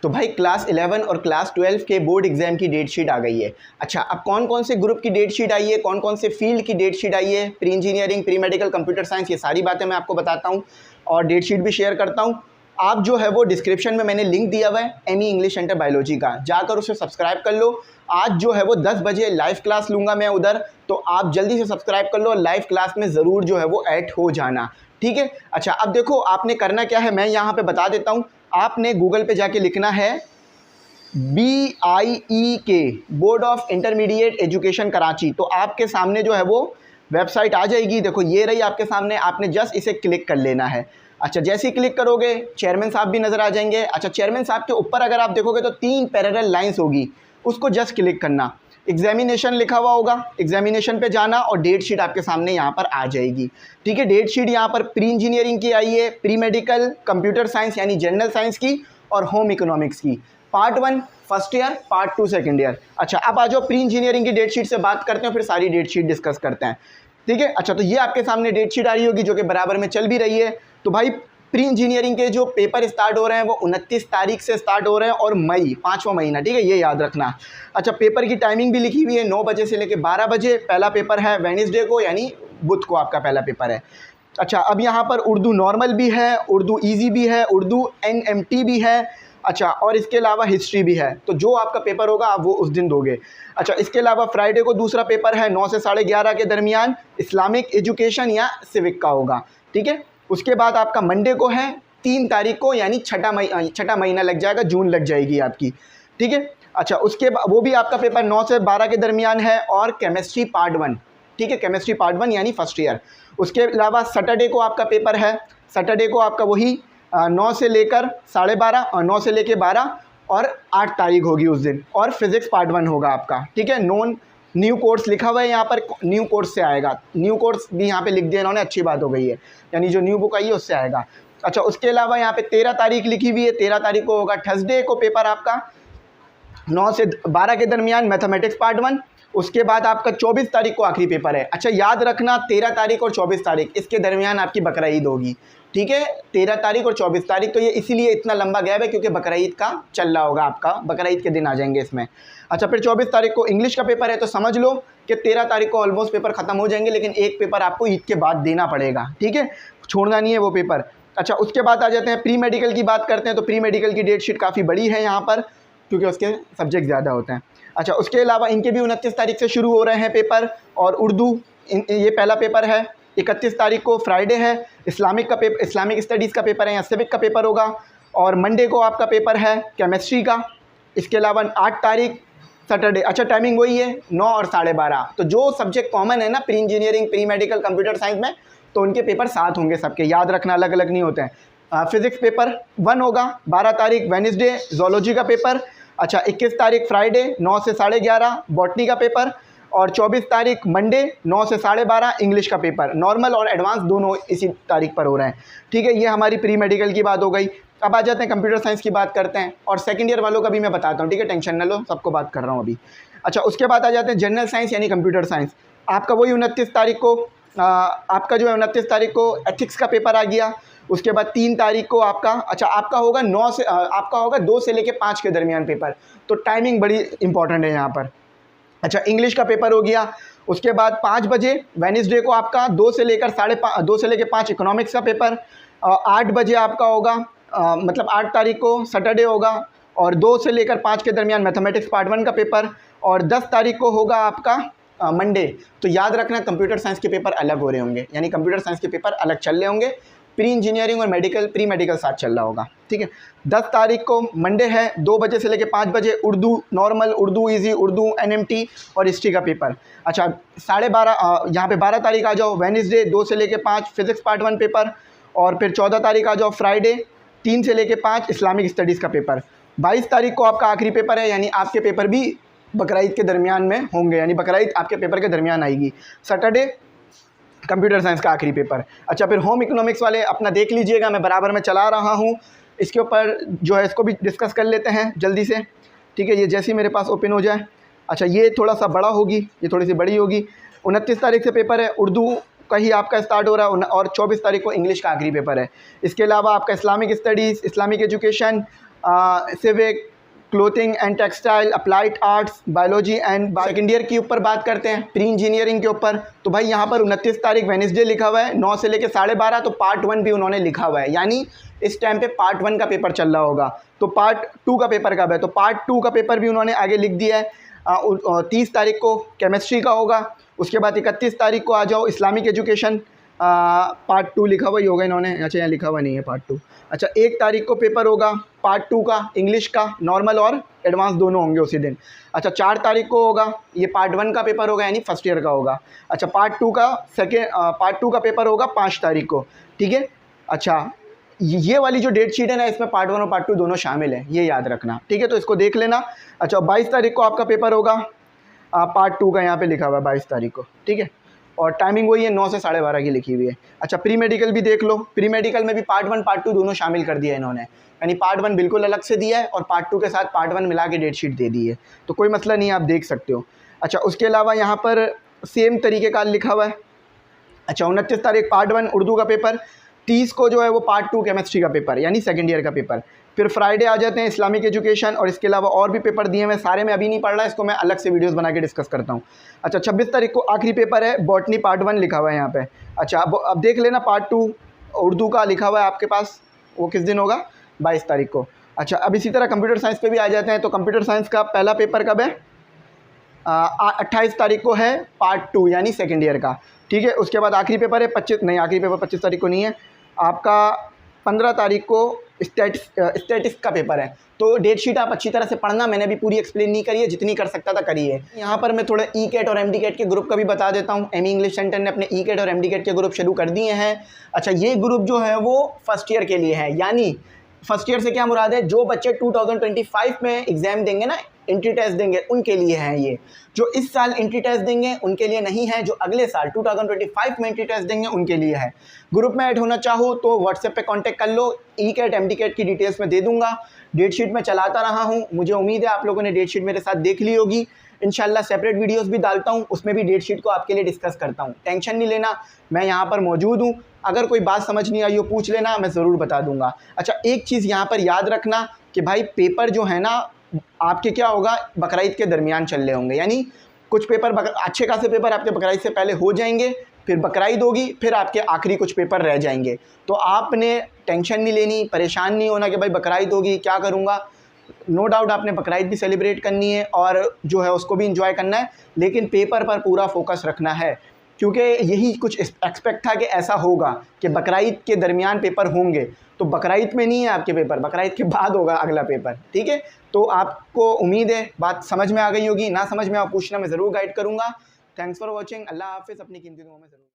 तो भाई क्लास 11 और क्लास 12 के बोर्ड एग्जाम की डेट शीट आ गई है। अच्छा, अब कौन कौन से ग्रुप की डेट शीट आई है, कौन कौन से फील्ड की डेट शीट आई है, pre engineering, pre medical, computer science, ये सारी बातें मैं आपको बताता हूँ और डेट शीट भी शेयर करता हूँ। आप जो है वो डिस्क्रिप्शन में मैंने लिंक दिया हुआ है एमई इंग्लिश सेंटर बायोलॉजी का, जाकर उसे सब्सक्राइब कर लो। आज जो है वो 10 बजे लाइव क्लास लूँगा मैं उधर, तो आप जल्दी से सब्सक्राइब कर लो और लाइव क्लास में ज़रूर जो है वो ऐड हो जाना, ठीक है। अच्छा, अब देखो आपने करना क्या है, मैं यहाँ पे बता देता हूँ। आपने गूगल पे जाके लिखना है BIEK, board of intermediate education Karachi, तो आपके सामने जो है वो वेबसाइट आ जाएगी। देखो ये रही आपके सामने, आपने जस्ट इसे क्लिक कर लेना है। अच्छा, जैसे ही क्लिक करोगे चेयरमैन साहब भी नज़र आ जाएंगे। अच्छा, चेयरमैन साहब के ऊपर अगर आप देखोगे तो 3 पैरेलल लाइंस होगी, उसको जस्ट क्लिक करना। एग्जामिनेशन लिखा हुआ होगा, एग्जामिनेशन पे जाना और डेट शीट आपके सामने यहाँ पर आ जाएगी, ठीक है। डेट शीट यहाँ पर प्री इंजीनियरिंग की आई है, प्री मेडिकल, कंप्यूटर साइंस यानी जनरल साइंस की और होम इकोनॉमिक्स की, part 1 first year, part 2 second year. अच्छा, अब आ जाओ प्री इंजीनियरिंग की डेट शीट से बात करते हैं, फिर सारी डेट शीट डिस्कस करते हैं, ठीक है। अच्छा, तो ये आपके सामने डेट शीट आ रही होगी जो कि बराबर में चल भी रही है। तो भाई प्री इंजीनियरिंग के जो पेपर स्टार्ट हो रहे हैं वो 29 तारीख से स्टार्ट हो रहे हैं और मई 5वां महीना, ठीक है, ये याद रखना। अच्छा, पेपर की टाइमिंग भी लिखी हुई है, 9 बजे से लेकर 12 बजे। पहला पेपर है वेडनेसडे को, यानी बुध को आपका पहला पेपर है। अच्छा, अब यहाँ पर उर्दू नॉर्मल भी है, उर्दू ईजी भी है, उर्दू NMT भी है। अच्छा, और इसके अलावा हिस्ट्री भी है, तो जो आपका पेपर होगा आप वो उस दिन दोगे। अच्छा, इसके अलावा फ्राइडे को दूसरा पेपर है 9 से 11:30 के दरमियान, इस्लामिक एजुकेशन या सिविक का होगा, ठीक है। उसके बाद आपका मंडे को है 3 तारीख को, यानी छठा महीना लग जाएगा, जून लग जाएगी आपकी, ठीक है। अच्छा, उसके बाद वो भी आपका पेपर 9 से 12 के दरमियान है और केमिस्ट्री पार्ट 1, ठीक है, केमिस्ट्री पार्ट 1 यानी फर्स्ट ईयर। उसके अलावा सैटरडे को आपका पेपर है, सैटरडे को आपका वही 9 से लेकर 12:30 और 9 से लेकर 12 और 8 तारीख होगी उस दिन, और फिज़िक्स पार्ट 1 होगा आपका, ठीक है। न्यू कोर्स लिखा हुआ है यहाँ पर, न्यू कोर्स से आएगा, न्यू कोर्स भी यहाँ पे लिख दिया इन्होंने, अच्छी बात हो गई है, यानी जो न्यू बुक आई है उससे आएगा। अच्छा, उसके अलावा यहाँ पे 13 तारीख लिखी हुई है, 13 तारीख को होगा थर्सडे को पेपर आपका 9 से 12 के दरमियान, मैथमेटिक्स पार्ट 1। उसके बाद आपका 24 तारीख को आखिरी पेपर है। अच्छा, याद रखना 13 तारीख और 24 तारीख इसके दरमियान आपकी बकरा ईद होगी, ठीक है। 13 तारीख और 24 तारीख, तो ये इसीलिए इतना लंबा गैप है क्योंकि बकरा ईद का चल रहा होगा आपका, बकरा ईद के दिन आ जाएंगे इसमें। अच्छा, फिर 24 तारीख को इंग्लिश का पेपर है, तो समझ लो कि 13 तारीख को ऑलमोस्ट पेपर ख़त्म हो जाएंगे, लेकिन एक पेपर आपको ईद के बाद देना पड़ेगा, ठीक है, छोड़ना नहीं है वो पेपर। अच्छा, उसके बाद आ जाते हैं प्री मेडिकल की बात करते हैं, तो प्री मेडिकल की डेट शीट काफ़ी बड़ी है यहाँ पर क्योंकि उसके सब्जेक्ट ज़्यादा होते हैं। अच्छा, उसके अलावा इनके भी 29 तारीख से शुरू हो रहे हैं पेपर, और उर्दू ये पहला पेपर है। 31 तारीख को फ्राइडे है, इस्लामिक स्टडीज़ का पेपर है या सिविक का पेपर होगा, और मंडे को आपका पेपर है केमिस्ट्री का। इसके अलावा 8 तारीख सैटरडे। अच्छा, टाइमिंग वही है 9 और 12:30। तो जो सब्जेक्ट कॉमन है ना pre engineering, pre medical, computer science में, तो उनके पेपर साथ होंगे सबके, याद रखना, अलग अलग नहीं होते हैं। फिज़िक्स पेपर 1 होगा 12 तारीख वेडनेसडे, ज़ूलॉजी का पेपर। अच्छा, 21 तारीख फ्राइडे 9 से 11:30 बॉटनी का पेपर, और 24 तारीख मंडे 9 से 12:30 इंग्लिश का पेपर। नॉर्मल और एडवांस दोनों इसी तारीख पर हो रहे हैं, ठीक है। ये हमारी प्री मेडिकल की बात हो गई। अब आ जाते हैं कंप्यूटर साइंस की बात करते हैं, और सेकंड ईयर वालों का भी मैं बताता हूँ, ठीक है, टेंशन न लो, सबको बात कर रहा हूँ अभी। अच्छा, उसके बाद आ जाते हैं जनरल साइंस यानी कंप्यूटर साइंस। आपका वही 29 तारीख को आपका जो है 29 तारीख को एथिक्स का पेपर आ गया। उसके बाद 3 तारीख को आपका, अच्छा, आपका होगा 2 से लेकर 5 के दरमियान पेपर, तो टाइमिंग बड़ी इंपॉर्टेंट है यहाँ पर। अच्छा, इंग्लिश का पेपर हो गया। उसके बाद 5 बजे वेडनेसडे को आपका 2 से लेकर 5 इकोनॉमिक्स का पेपर। 8 बजे आपका होगा मतलब 8 तारीख को सैटरडे होगा, और 2 से लेकर 5 के दरमियान मैथमेटिक्स पार्ट 1 का पेपर, और 10 तारीख को होगा आपका मंडे। तो याद रखना कंप्यूटर साइंस के पेपर अलग हो रहे होंगे, यानी कंप्यूटर साइंस के पेपर अलग चल रहे होंगे, प्री इंजीनियरिंग और प्री मेडिकल साथ चल रहा होगा, ठीक है। 10 तारीख को मंडे है, 2 बजे से लेकर 5 बजे Urdu normal, Urdu easy, Urdu NMT और हिस्ट्री का पेपर। अच्छा, 12:30 यहाँ पे 12 तारीख आ जाओ वेडनेसडे 2 से लेकर 5 फिज़िक्स पार्ट 1 पेपर, और फिर 14 तारीख आ जाओ फ्राइडे 3 से लेकर 5 इस्लामिक स्टडीज़ का पेपर। 22 तारीख को आपका आखिरी पेपर है, यानी आपके पेपर भी बकरा ईद के दरमियान में होंगे, यानी बकरा ईद आपके पेपर के दरमियान आएगी। सैटरडे कंप्यूटर साइंस का आखिरी पेपर। अच्छा, फिर होम इकोनॉमिक्स वाले अपना देख लीजिएगा, मैं बराबर में चला रहा हूँ, इसके ऊपर जो है इसको भी डिस्कस कर लेते हैं जल्दी से, ठीक है। ये जैसे ही मेरे पास ओपन हो जाए। अच्छा, ये थोड़ा सा बड़ा होगी, ये थोड़ी सी बड़ी होगी। 29 तारीख से पेपर है, उर्दू का ही आपका स्टार्ट हो रहा है और 24 तारीख को इंग्लिश का आखिरी पेपर है। इसके अलावा आपका Islamic studies, Islamic education, civic, clothing and textile, applied arts, biology and second year के ऊपर बात करते हैं, प्री इंजीनियरिंग के ऊपर। तो भाई यहाँ पर 29 तारीख वेडनेसडे लिखा हुआ है, 9 से लेकर 12:30, तो पार्ट 1 भी उन्होंने लिखा हुआ है, यानी इस टाइम पे पार्ट 1 का पेपर चल रहा होगा। तो पार्ट 2 का पेपर कब है? तो पार्ट 2 का पेपर भी उन्होंने आगे लिख दिया है, 30 तारीख को केमिस्ट्री का होगा। उसके बाद 31 तारीख को आ जाओ इस्लामिक एजुकेशन, पार्ट 2 लिखा हुआ ही होगा इन्होंने, अच्छा यहाँ लिखा हुआ नहीं है पार्ट 2। अच्छा 1 तारीख को पेपर होगा पार्ट 2 का, इंग्लिश का, नॉर्मल और एडवांस दोनों होंगे उसी दिन। अच्छा 4 तारीख को होगा, ये पार्ट 1 का पेपर होगा, यानी फर्स्ट ईयर का होगा। अच्छा पार्ट 2 का पेपर होगा 5 तारीख को, ठीक है। अच्छा ये वाली जो डेट शीट है ना, इसमें पार्ट 1 और पार्ट 2 दोनों शामिल है, ये याद रखना, ठीक है। तो इसको देख लेना। अच्छा 22 तारीख को आपका पेपर होगा, पार्ट 2 का यहाँ पे लिखा हुआ है 22 तारीख को, ठीक है। और टाइमिंग वही है, 9 से 12:30 की लिखी हुई है। अच्छा प्री मेडिकल भी देख लो, प्री मेडिकल में भी पार्ट 1 पार्ट 2 दोनों शामिल कर दिया है इन्होंने, यानी पार्ट 1 बिल्कुल अलग से दिया है और पार्ट 2 के साथ पार्ट 1 मिला के डेट शीट दे दी है, तो कोई मसला नहीं है, आप देख सकते हो। अच्छा उसके अलावा यहाँ पर सेम तरीके का लिखा हुआ है। अच्छा 29 तारीख पार्ट 1 उर्दू का पेपर, 30 को जो है वो पार्ट 2 केमिस्ट्री का पेपर, यानी सेकेंड ईयर का पेपर। फिर फ्राइडे आ जाते हैं इस्लामिक एजुकेशन, और इसके अलावा और भी पेपर दिए हैं, सारे में अभी नहीं पढ़ रहा, इसको मैं अलग से वीडियोस बना के डिस्कस करता हूँ। अच्छा 26 तारीख को आखिरी पेपर है, बॉटनी पार्ट 1 लिखा हुआ है यहाँ पे। अच्छा अब देख लेना, पार्ट 2 उर्दू का लिखा हुआ है आपके पास, वो किस दिन होगा? 22 तारीख को। अच्छा अब इसी तरह कंप्यूटर साइंस पे भी आ जाते हैं, तो कंप्यूटर साइंस का पहला पेपर कब है? 28 तारीख को है पार्ट 2, यानी सेकेंड ईयर का, ठीक है। उसके बाद आखिरी पेपर है आखिरी पेपर 25 तारीख को नहीं है आपका, 15 तारीख को स्टैटिस्टिक्स का पेपर है। तो डेट शीट आप अच्छी तरह से पढ़ना, मैंने भी पूरी एक्सप्लेन नहीं करी है, जितनी कर सकता था करी है। यहाँ पर मैं थोड़ा ई कैट और एम डी कैट के ग्रुप का भी बता देता हूँ। एमी इंग्लिश सेंटर ने अपने ई कैट और एम डी कैट के ग्रुप शुरू कर दिए हैं। अच्छा ये ग्रुप जो है वो फर्स्ट ईयर के लिए है, यानी फर्स्ट ईयर से क्या मुराद है, जो बच्चे 2025 में एग्ज़ाम देंगे ना, एंट्री टेस्ट देंगे, उनके लिए है ये। जो इस साल एंट्री टेस्ट देंगे उनके लिए नहीं है, जो अगले साल 2025 में एंट्री टेस्ट देंगे उनके लिए है। ग्रुप में ऐड होना चाहो तो व्हाट्सएप पे कांटेक्ट कर लो, E CAT M D CAT की डिटेल्स में दे दूंगा। डेट शीट में चलाता रहा हूँ, मुझे उम्मीद है आप लोगों ने डेट शीट मेरे साथ देख ली होगी। इंशाल्लाह सेपरेट वीडियोस भी डालता हूँ, उसमें भी डेट शीट को आपके लिए डिस्कस करता हूँ। टेंशन नहीं लेना, मैं यहाँ पर मौजूद हूँ, अगर कोई बात समझ नहीं आई हो पूछ लेना, मैं ज़रूर बता दूंगा। अच्छा एक चीज़ यहाँ पर याद रखना कि भाई पेपर जो है ना आपके क्या होगा, बकरीद के दरमियान चल रहे होंगे, यानी कुछ पेपर अच्छे खासे पेपर आपके बकरीद से पहले हो जाएंगे, फिर बकरीद होगी, फिर आपके आखिरी कुछ पेपर रह जाएंगे। तो आपने टेंशन नहीं लेनी, परेशान नहीं होना कि भाई बकरीद होगी क्या करूँगा। नो डाउट आपने बकरीद भी सेलिब्रेट करनी है और जो है उसको भी इंजॉय करना है, लेकिन पेपर पर पूरा फोकस रखना है, क्योंकि यही कुछ एक्सपेक्ट था कि ऐसा होगा कि बकरीद के दरमियान पेपर होंगे। तो बकरीद में नहीं है आपके पेपर, बकरीद के बाद होगा अगला पेपर, ठीक है। तो आपको उम्मीद है बात समझ में आ गई होगी, ना समझ में आप पूछना, मैं ज़रूर गाइड करूँगा। थैंक्स फॉर वॉचिंग, अल्लाह हाफिज़, अपनी कीमती दुआओं में ज़रूर।